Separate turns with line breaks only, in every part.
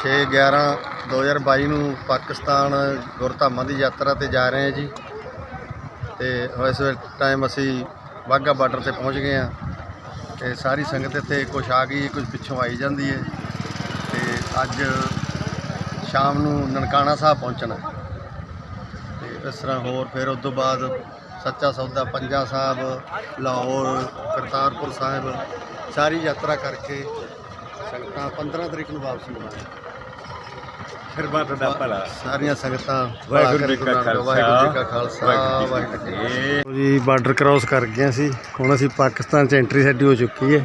6/11/2022 ਨੂੰ ਪਾਕਿਸਤਾਨ ਗੁਰਧਾਮਾਂ ਦੀ ਯਾਤਰਾ ਤੇ ਜਾ ਰਹੇ ਹਾਂ ਜੀ। ਤੇ ਇਸ ਟਾਈਮ ਅਸੀਂ ਵਾਹਗਾ ਬਾਰਡਰ ਤੇ ਪਹੁੰਚ ਗਏ ਹਾਂ ਤੇ ਸਾਰੀ ਸੰਗਤ ਇੱਥੇ ਕੁਛ ਆ ਗਈ, ਕੁਝ ਪਿੱਛੋਂ ਆਈ ਜਾਂਦੀ ਹੈ। ਤੇ ਅੱਜ ਸ਼ਾਮ ਨੂੰ ਨਨਕਾਣਾ ਸਾਹਿਬ ਪਹੁੰਚਣਾ ਤੇ ਇਸ ਤਰ੍ਹਾਂ ਹੋਰ ਫਿਰ ਉਸ ਤੋਂ ਬਾਅਦ ਸੱਚਾ ਸੌਦਾ, ਪੰਜਾ ਸਾਹਿਬ, ਲਾਹੌਰ, ਕਰਤਾਰਪੁਰ ਸਾਹਿਬ ਸਾਰੀ ਯਾਤਰਾ ਕਰਕੇ ਸੰਗਤਾਂ 15 ਤਰੀਕ ਨੂੰ ਵਾਪਸ ਮੁੜਾਂਗੇ। ਸਾਰੀਆਂ ਸੰਗਤਾਂ ਵਾਹਿਗੁਰੂ ਜੀ ਕਾ ਖਾਲਸਾ ਵਾਹਿਗੁਰੂ ਜੀ। ਬਾਰਡਰ ਕ੍ਰਾਸ ਕਰ ਗਏ ਸੀ, ਹੁਣ ਅਸੀਂ ਪਾਕਿਸਤਾਨ 'ਚ ਐਂਟਰੀ ਸਾਡੀ ਹੋ ਚੁੱਕੀ ਹੈ।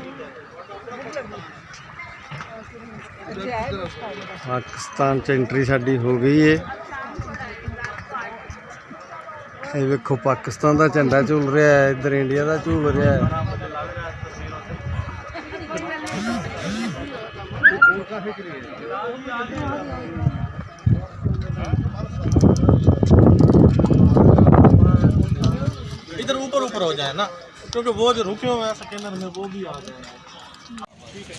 ਪਾਕਿਸਤਾਨ 'ਚ ਐਂਟਰੀ ਸਾਡੀ ਹੋ ਗਈ ਹੈ। ਇਹ ਵੇਖੋ ਪਾਕਿਸਤਾਨ ਦਾ ਝੰਡਾ ਝੂਲ ਰਿਹਾ ਹੈ, ਇੱਧਰ ਇੰਡੀਆ ਦਾ ਝੂਲ ਰਿਹਾ ਹੈ।
इधर ऊपर ऊपर हो जाए ना, क्योंकि वो जो रुके हुए हैं स्कैनर में वो भी आ जाए। ठीक है।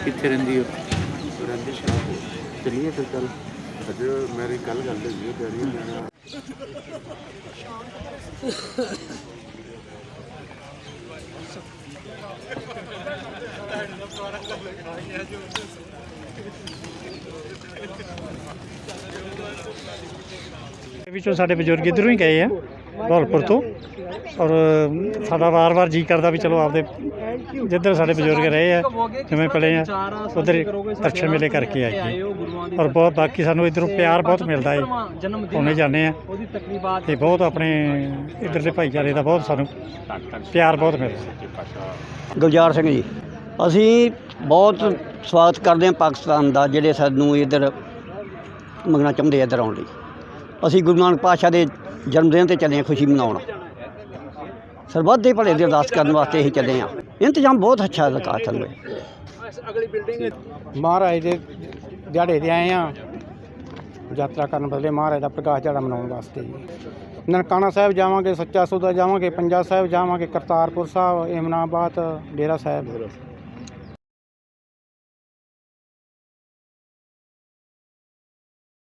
कितने रही हो रही चलिए फिर कल अज मेरी कल गल है
ਵਿੱਚੋਂ ਸਾਡੇ ਬਜ਼ੁਰਗ ਇੱਧਰੋਂ ਹੀ ਗਏ ਆ ਧੌਲਪੁਰ ਤੋਂ। ਔਰ ਸਾਡਾ ਵਾਰ-ਵਾਰ ਜੀ ਕਰਦਾ ਵੀ ਚਲੋ ਆਪਦੇ ਜਿੱਧਰ ਸਾਡੇ ਬਜ਼ੁਰਗ ਰਹੇ ਆ, ਜਿਵੇਂ ਪਲੇ ਆ ਉੱਧਰ ਦਰਸ਼ਨ ਮੇਲੇ ਕਰਕੇ ਆਈਏ। ਔਰ ਬਹੁਤ ਬਾਕੀ ਸਾਨੂੰ ਇੱਧਰੋਂ ਪਿਆਰ ਬਹੁਤ ਮਿਲਦਾ ਹੈ, ਆਉਣੇ ਜਾਂਦੇ ਆ ਅਤੇ ਬਹੁਤ ਆਪਣੇ ਇੱਧਰ ਦੇ ਭਾਈਚਾਰੇ ਦਾ ਬਹੁਤ ਸਾਨੂੰ ਪਿਆਰ ਬਹੁਤ ਮਿਲਦਾ।
ਗੁਲਜ਼ਾਰ ਸਿੰਘ ਜੀ, ਅਸੀਂ ਬਹੁਤ ਸਵਾਗਤ ਕਰਦੇ ਹਾਂ ਪਾਕਿਸਤਾਨ ਦਾ, ਜਿਹੜੇ ਸਾਨੂੰ ਇੱਧਰ ਮੰਗਣਾ ਚਾਹੁੰਦੇ ਇੱਧਰ ਆਉਣ ਲਈ। ਅਸੀਂ ਗੁਰੂ ਨਾਨਕ ਪਾਤਸ਼ਾਹ ਦੇ ਜਨਮ ਦਿਨ 'ਤੇ ਚੱਲੇ ਹਾਂ ਖੁਸ਼ੀ ਮਨਾਉਣ, ਸਰਬੱਤ ਦੇ ਭਲੇ ਦੀ ਅਰਦਾਸ ਕਰਨ ਵਾਸਤੇ ਅਸੀਂ ਚੱਲੇ ਹਾਂ। ਇੰਤਜ਼ਾਮ ਬਹੁਤ ਅੱਛਾ ਲੱਗਾ ਸਾਨੂੰ।
ਮਹਾਰਾਜ ਦੇ ਦਿਹਾੜੇ 'ਤੇ ਆਏ ਹਾਂ ਯਾਤਰਾ ਕਰਨ ਬਦਲੇ ਮਹਾਰਾਜ ਦਾ ਪ੍ਰਕਾਸ਼ ਦਿਹਾੜਾ ਮਨਾਉਣ ਵਾਸਤੇ। ਨਨਕਾਣਾ ਸਾਹਿਬ ਜਾਵਾਂਗੇ, ਸੱਚਾ ਸੌਦਾ ਜਾਵਾਂਗੇ, ਪੰਜਾ ਸਾਹਿਬ ਜਾਵਾਂਗੇ, ਕਰਤਾਰਪੁਰ ਸਾਹਿਬ, ਏਮਨਾਬਾਦ, ਡੇਰਾ ਸਾਹਿਬ।